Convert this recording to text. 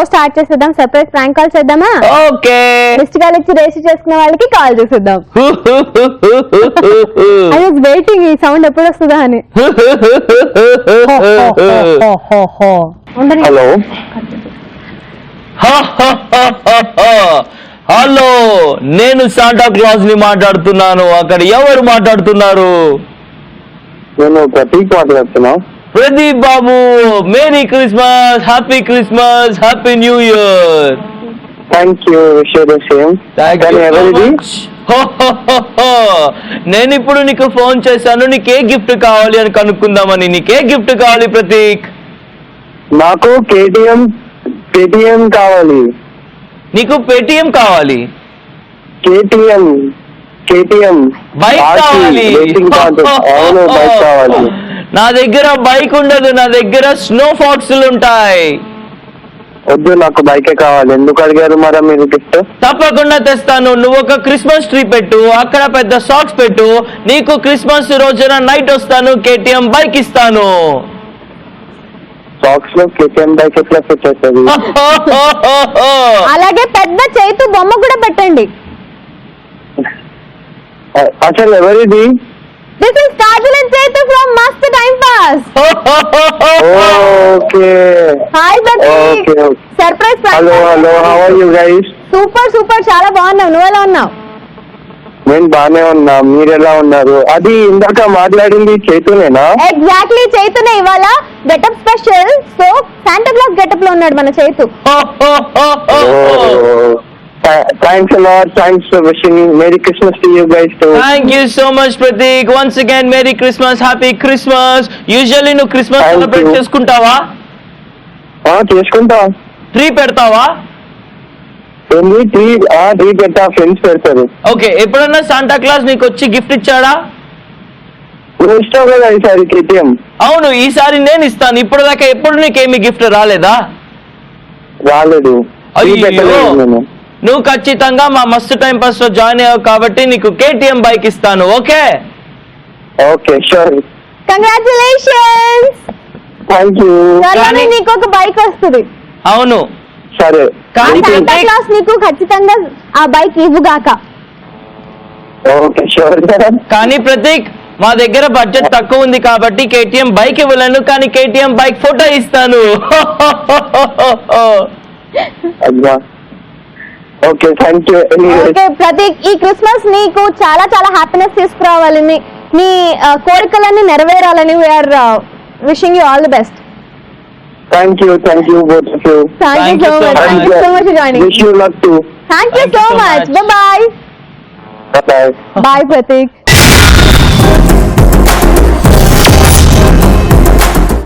Start చేసేద్దాం. Surprise prank call చేద్దామా? Okay. Missed call ఇచ్చి రిజిస్టర్ చేసుకున్న వాళ్ళకి కాల్ చేసేద్దాం. ఐ వాజ్ వెయిటింగ్ ఈ సౌండ్ ఎప్పుడు వస్తుందా అని. హలో హలో, నేను శాంటా క్లాస్ ని మాట్లాడుతున్నాను. అక్కడ ఎవరు మాట్లాడుతున్నారు? నేను ప్రతీక్ మాట్లాడుతున్నా. Pradeep Babu, merry Christmas, happy Christmas, happy new year. Thank you, wish you the same. ఎవరిది? నేను ఇప్పుడు నీకు ఫోన్ చేశాను, నీకే గిఫ్ట్ కావాలి అని కనుక్కుందామని. నీకే గిఫ్ట్ కావాలి ప్రతీక్? నాకు కేటీఎం కావాలి. నీకు పేటిఎం కావాలి? కేటీఎం బైక్ కావాలి? అవును, బైక్ కావాలి. నా దగ్గర బైక్ ఉండదు, నా దగ్గర స్నో ఫాక్స్లు ఉంటాయి. వద్దు, నాకు బైకే కావాలి. ఎందుకు అడిగారు మరి మీరు గిఫ్ట్? తప్పకుండా తెస్తాను. నువ్వు ఒక క్రిస్మస్ ట్రీ పెట్టు, అక్కడ పెద్ద సాక్స్ పెట్టు. నీకు క్రిస్మస్ రోజున నైట్ వస్తాను, కేటీఎం బైక్ ఇస్తాను. సాక్స్ లో కేటీఎం బైక్ ఎట్లా ఫిట్ అవుతుంది? అలాగే పెద్ద చైతు బొమ్మ కూడా పెట్టండి. అసలు ఎవరిది? This is Kajal and Chaitu from Mast time pass. Okay. Hi Prateek. Surprise prank. Hello how are you guys? Super చాలా బాగున్నావు. నువ్వు ఎలా ఉన్నావు? నేను బానే ఉన్నా. మీరు ఎలా ఉన్నారు? అది ఇందాక మాట్లాడింది చైతునేనా? ఎగ్జాక్ట్లీ చైతునే. ఇవాళ getup special. So Santa Claus getup లో ఉన్నాడు మన Chaitu. Thanks a lot. Thanks for wishing merry Christmas to you guys to. Thank you so much Prateek. Once again Mary Christmas, happy Christmas. Usually నువ్వు క్రిస్మస్ సెలబ్రేట్ చేసుకుంటావా? చేసుకుంటా. Tree పెడతావా? Tree పెట్టా, friends పెడతారు. Okay, ఎప్పుడన్నా శాంటా క్లాస్ నీకు వచ్చి గిఫ్ట్ ఇచ్చాడా? నువ్వు ఇస్తావు కదా ఈసారి కేటీఎం. అవును, ఈసారి నేను ఇస్తాను. ఇప్పుడు దాకా ఎప్పుడు నీకేమి గిఫ్ట్ రాలేదా? రాలేదు. నువ్వు ఖచ్చితంగా మా మస్తు టైం పాస్ లో జాయిన్ అయ్యావు కాబట్టి నీకు కేటీఎం బైక్ ఇస్తాను. Okay okay, sure. Congratulations. Thank you. నీకు ఒక బైక్ వస్తుంది. అవును, సరే. కానీ శాంటా క్లాస్ నీకు ఖచ్చితంగా ఆ బైక్ ఇవ్వుగాక. Okay, sure. కానీ ప్రతీక్, మా దగ్గర బడ్జెట్ తక్కువ ఉంది కాబట్టి కేటీఎం బైక్ ఇవ్వలేను, కానీ కేటీఎం బైక్ ఫోటో ఇస్తాను. Okay, thank you. Okay Prateek, ఈ క్రిస్మస్ నీకు చాలా హ్యాపీనెస్ తీసుకురావాలని, నీ కోరికలన్నీ నెరవేరాలని we are wishing you all the best. Thank you both of you. Thank you so much. Thank you so much for joining. Wish you luck too. Thank you so much. Bye bye. Bye bye. Bye Pratik.